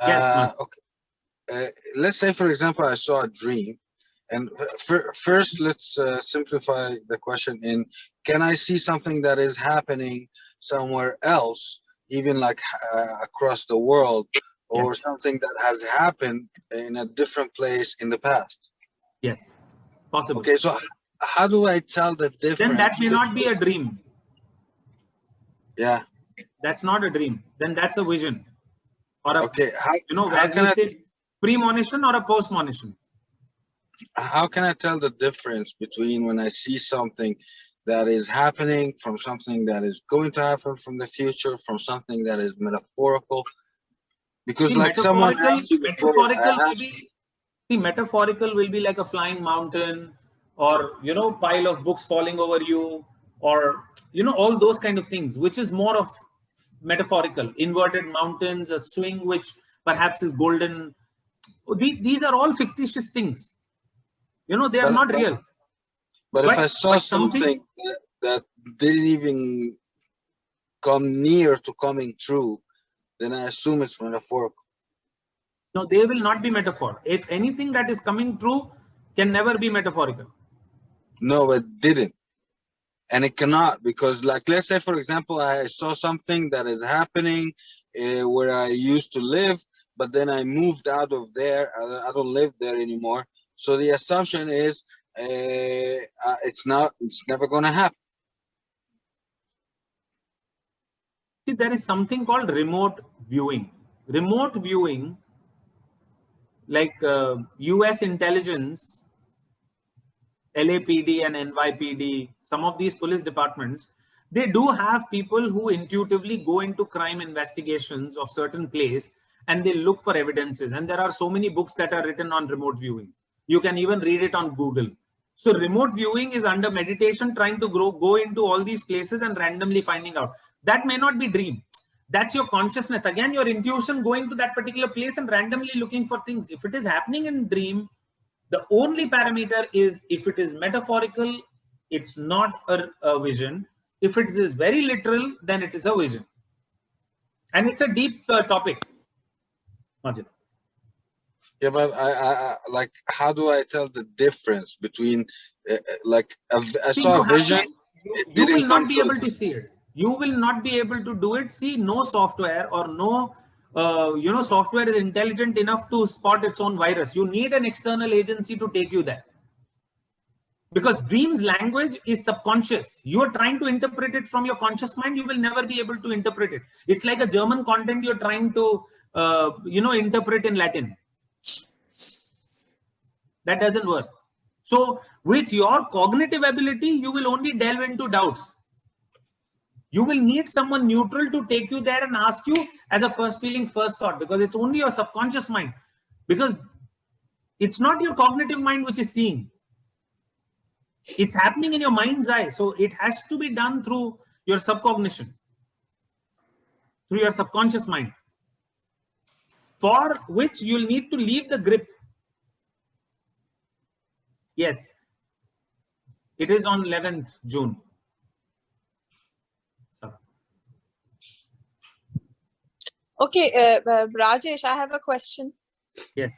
Yes, Mark. Okay. Let's say, for example, I saw a dream. And first, let's simplify the question in, can I see something that is happening somewhere else, even like across the world, or Yes. something that has happened in a different place in the past? Yes, possible. Okay, so how do I tell the difference? Then that may not be a dream. Yeah. That's not a dream. Then that's a vision. Or a, Okay. as we say, premonition or a postmonition. How can I tell the difference between when I see something that is happening from something that is going to happen from the future, from something that is metaphorical? Because see, like someone asked you before, metaphorical will be like a flying mountain, or pile of books falling over you, or all those kind of things, which is more of metaphorical. Inverted mountains, a swing which perhaps is golden. These are all fictitious things. They are not real. But if I saw something that didn't even come near to coming true, then I assume it's metaphorical. No, they will not be metaphor. If anything that is coming true can never be metaphorical. No, it didn't. And it cannot, because like, let's say, for example, I saw something that is happening where I used to live, but then I moved out of there. I don't live there anymore. So the assumption is it's never going to happen. See, there is something called remote viewing. Remote viewing, like US intelligence, LAPD and NYPD, some of these police departments, they do have people who intuitively go into crime investigations of certain place and they look for evidences. And there are so many books that are written on remote viewing. You can even read it on Google. So remote viewing is under meditation, trying to go into all these places and randomly finding out. That may not be dream. That's your consciousness. Again, your intuition going to that particular place and randomly looking for things. If it is happening in dream, the only parameter is if it is metaphorical, it's not a vision. If it is very literal, then it is a vision. And it's a deep topic. Majid. Yeah, but I like, how do I tell the difference between like I saw a vision, you will not be able to see it. You will not be able to do it. See, no software or no software is intelligent enough to spot its own virus. You need an external agency to take you there. Because dreams language is subconscious. You are trying to interpret it from your conscious mind. You will never be able to interpret it. It's like a German content you're trying to, interpret in Latin. That doesn't work. So with your cognitive ability, you will only delve into doubts. You will need someone neutral to take you there and ask you as a first feeling, first thought, because it's only your subconscious mind. Because it's not your cognitive mind which is seeing. It's happening in your mind's eye. So it has to be done through your subcognition, through your subconscious mind, for which you'll need to leave the grip. Yes, it is on 11th June. Okay, Rajesh, I have a question. Yes.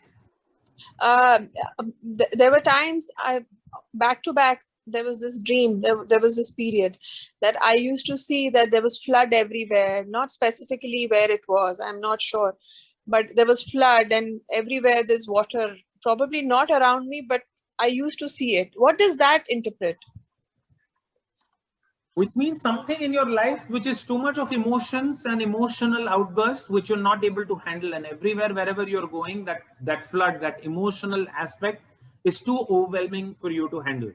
There were times back to back, there was this dream, there was this period that I used to see that there was flood everywhere, not specifically where it was, I'm not sure, but there was flood and everywhere there's water, probably not around me, but I used to see it. What does that interpret? Which means something in your life which is too much of emotions and emotional outburst which you're not able to handle, and everywhere wherever you're going, that flood, that emotional aspect is too overwhelming for you to handle.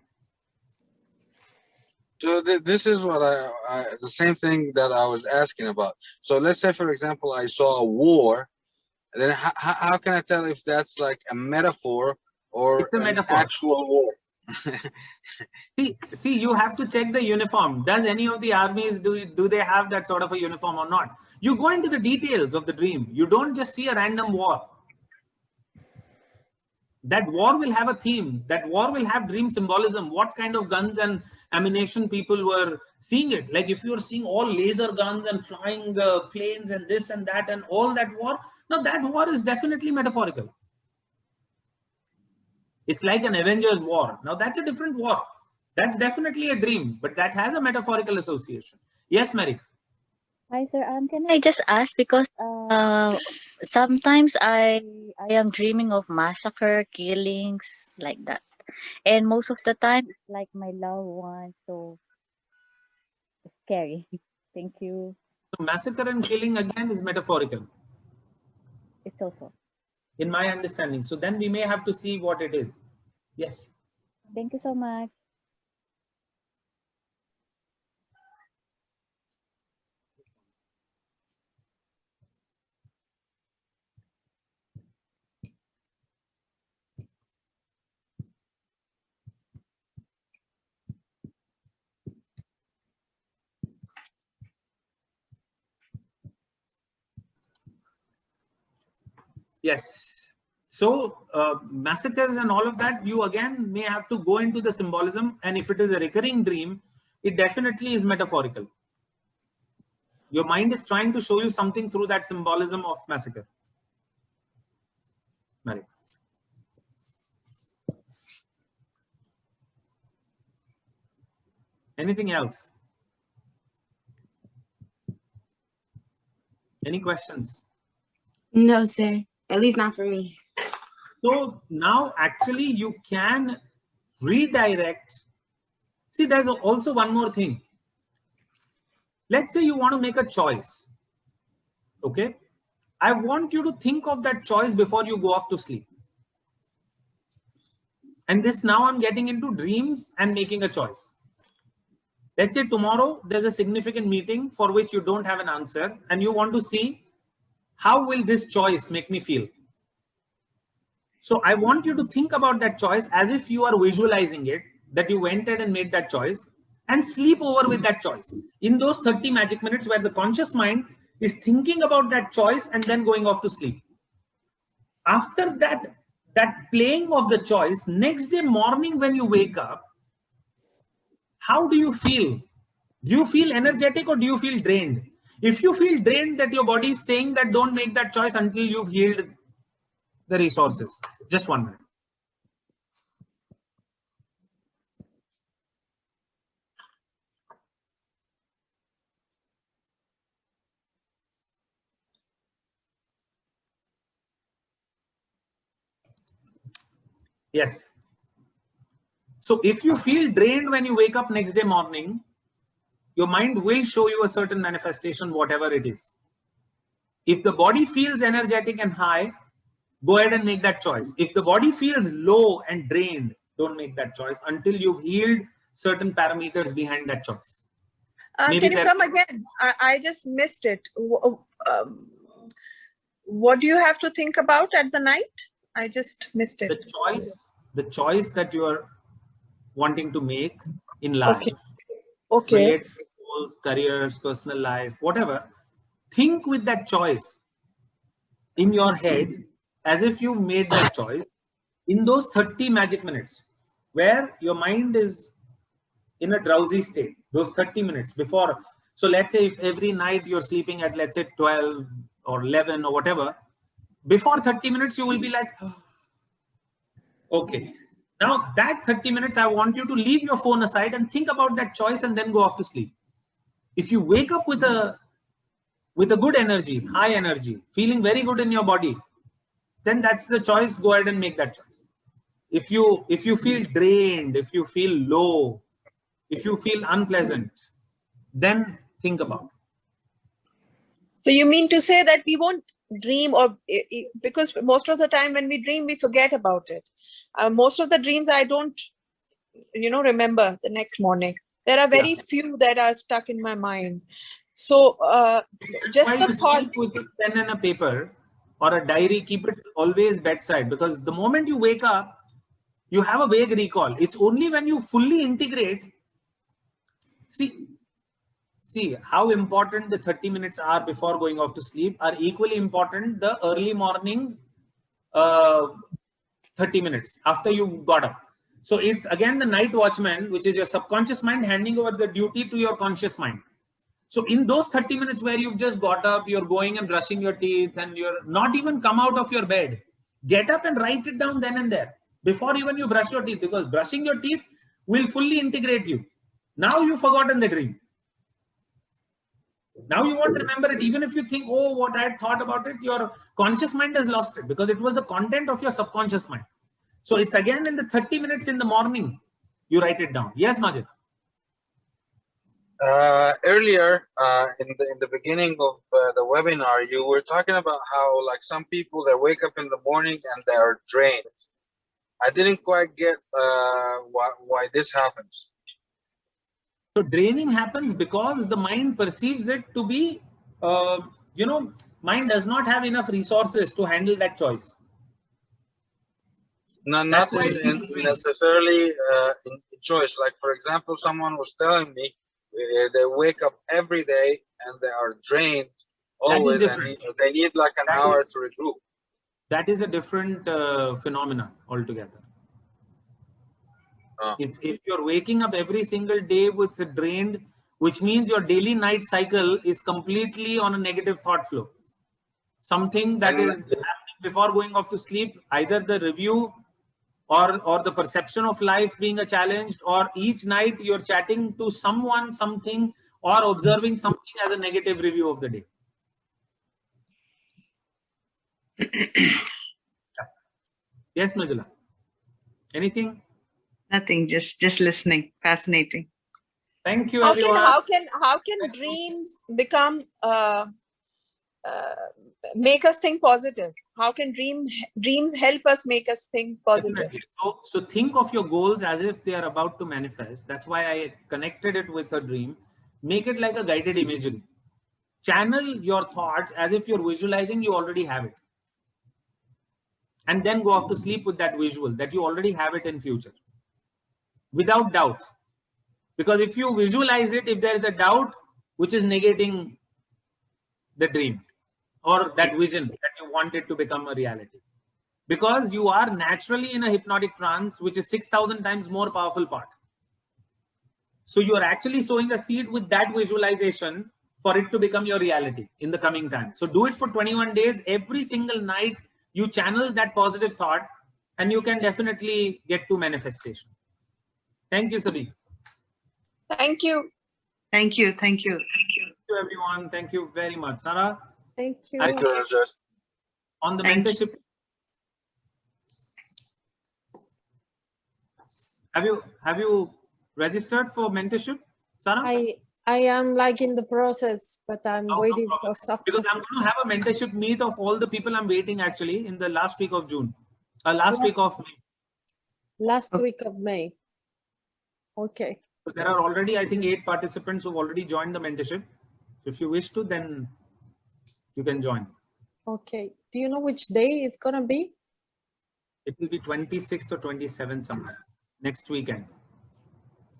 So this is what the same thing that I was asking about. So let's say, for example, I saw a war, then how can I tell if that's like a metaphor or It's a an metaphor. actual war? See, you have to check the uniform. Does any of the armies, do they have that sort of a uniform or not? You go into the details of the dream. You don't just see a random war. That war will have a theme. That war will have dream symbolism. What kind of guns and ammunition people were seeing it. Like if you're seeing all laser guns and flying planes and this and that and all that war, now that war is definitely metaphorical. It's like an Avengers war. Now that's a different war. That's definitely a dream, but that has a metaphorical association. Yes, Mary. Hi, sir. Can I just ask, because sometimes I am dreaming of massacre, killings, like that, and most of the time it's like my loved one, so it's scary. Thank you. So massacre and killing again is metaphorical, It's also. in my understanding. So then we may have to see what it is. Yes. Thank you so much. Yes. So massacres and all of that, you again may have to go into the symbolism. And if it is a recurring dream, it definitely is metaphorical. Your mind is trying to show you something through that symbolism of massacre. Mary. Anything else? Any questions? No, sir. At least not for me. So now actually you can redirect. See, there's also one more thing. Let's say you want to make a choice. Okay. I want you to think of that choice before you go off to sleep. And this now I'm getting into dreams and making a choice. Let's say tomorrow there's a significant meeting for which you don't have an answer and you want to see how will this choice make me feel. So I want you to think about that choice as if you are visualizing it, that you went ahead and made that choice, and sleep over with that choice. In those 30 magic minutes where the conscious mind is thinking about that choice and then going off to sleep. After that playing of the choice, next day morning when you wake up, how do you feel? Do you feel energetic or do you feel drained? If you feel drained, that your body is saying that don't make that choice until you've healed the resources. Just 1 minute. Yes. So if you feel drained when you wake up next day morning, your mind will show you a certain manifestation, whatever it is. If the body feels energetic and high, go ahead and make that choice. If the body feels low and drained, don't make that choice until you've healed certain parameters behind that choice. Can you come again? I just missed it. What do you have to think about at the night? I just missed it. The choice that you are wanting to make in life. Okay. Related to goals, careers, personal life, whatever. Think with that choice in your head as if you made that choice in those 30 magic minutes where your mind is in a drowsy state, those 30 minutes before. So let's say if every night you're sleeping at, let's say 12 or 11 or whatever, before 30 minutes, you will be like, oh, okay. Now that 30 minutes, I want you to leave your phone aside and think about that choice and then go off to sleep. If you wake up with a good energy, high energy, feeling very good in your body, then that's the choice. Go ahead and make that choice. If you feel drained, if you feel low, if you feel unpleasant, then think about it. So you mean to say that we won't dream, or because most of the time when we dream, we forget about it. Most of the dreams I don't, remember the next morning. There are very few that are stuck in my mind. So just the thought. With a pen and a paper or a diary, keep it always bedside, because the moment you wake up, you have a vague recall. It's only when you fully integrate. See how important the 30 minutes are before going off to sleep are equally important the early morning 30 minutes after you've got up. So it's again the night watchman, which is your subconscious mind, handing over the duty to your conscious mind. So in those 30 minutes where you've just got up, you're going and brushing your teeth and you're not even come out of your bed, get up and write it down then and there before even you brush your teeth, because brushing your teeth will fully integrate you. Now you've forgotten the dream. Now you won't remember it. Even if you think, oh, what I had thought about it, your conscious mind has lost it because it was the content of your subconscious mind. So it's again in the 30 minutes in the morning, you write it down. Yes, Majid. Earlier, in the beginning of the webinar, you were talking about how like some people that wake up in the morning and they are drained. I didn't quite get why this happens. So draining happens because the mind perceives it to be, mind does not have enough resources to handle that choice. Not necessarily in choice. Like, for example, someone was telling me they wake up every day and they are drained always, and they need like an hour to regroup. That is a different phenomena altogether. If you're waking up every single day with a drained, which means your daily night cycle is completely on a negative thought flow. Something that is happening before going off to sleep, either the review or the perception of life being a challenge, or each night you're chatting to someone, something, or observing something as a negative review of the day. Yes, Mridula. Anything? Nothing, just listening. Fascinating. Thank you, everyone. How can dreams become make us think positive? How can dreams help us make us think positive? So think of your goals as if they are about to manifest. That's why I connected it with a dream. Make it like a guided imagery. Channel your thoughts as if you're visualizing you already have it. And then go off to sleep with that visual that you already have it in future. Without doubt. Because if you visualize it, if there is a doubt which is negating the dream or that vision that you want it to become a reality. Because you are naturally in a hypnotic trance, which is 6,000 times more powerful part. So you are actually sowing a seed with that visualization for it to become your reality in the coming time. So do it for 21 days. Every single night you channel that positive thought and you can definitely get to manifestation. Thank you, Sabi. Thank you. Thank you. Thank you. Thank you, everyone. Thank you very much. Sarah? Thank you. Thank you, Rajesh. On the mentorship. Have you registered for mentorship, Sarah? I am like in the process, but I'm waiting for something. Because I'm going to have a mentorship meet of all the people I'm waiting actually in the last week of June. Week of May. Last week of May. Okay. So there are already, I think, 8 participants who've already joined the mentorship. If you wish to, then you can join. Okay. Do you know which day it's going to be? It will be 26th or 27th somewhere. Next weekend.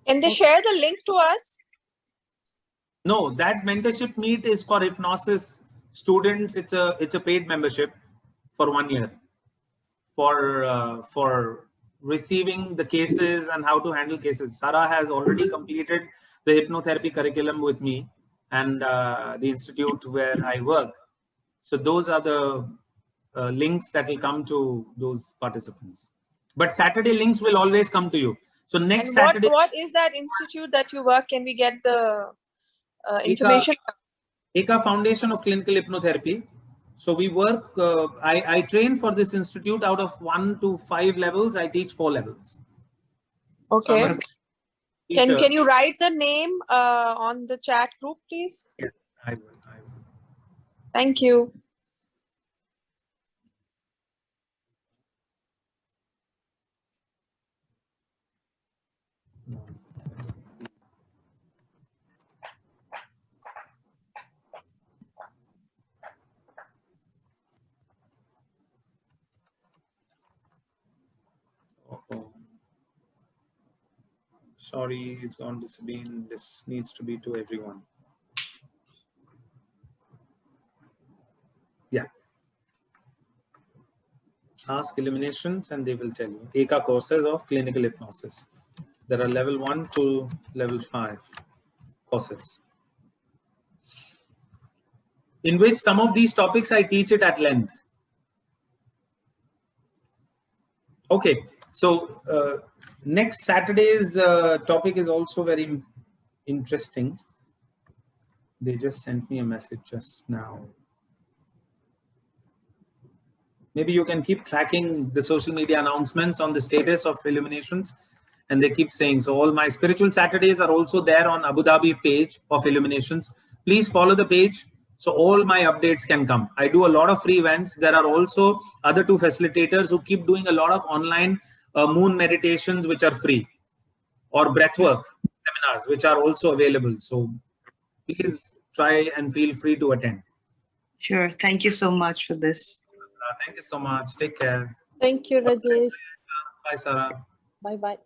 Can they share the link to us? No, that mentorship meet is for hypnosis students. It's a paid membership for 1 year for receiving the cases and how to handle cases. Sarah has already completed the hypnotherapy curriculum with me and the institute where I work. So those are the links that will come to those participants. But Saturday links will always come to you. So next And Saturday, what is that institute that you work? Can we get the information? Eka Foundation of Clinical Hypnotherapy. So we work, I train for this institute out of 1 to 5 levels. I teach 4 levels. Okay. So Can you write the name on the chat group, please? Yes, I will. Thank you. Sorry, it's gone disappearing. This needs to be to everyone. Yeah. Ask Illuminations and they will tell you. Eka courses of clinical hypnosis. There are level 1 to level 5 courses, in which some of these topics I teach it at length. Okay, so next Saturday's topic is also very interesting. They just sent me a message just now. Maybe you can keep tracking the social media announcements on the status of Illuminations, and they keep saying, so all my spiritual Saturdays are also there on Abu Dhabi page of Illuminations. Please follow the page so all my updates can come. I do a lot of free events. There are also other 2 facilitators who keep doing a lot of online moon meditations, which are free, or breathwork seminars, which are also available. So please try and feel free to attend. Sure. Thank you so much for this. Thank you so much. Take care. Thank you, Rajesh. Bye, Sarah. Bye-bye.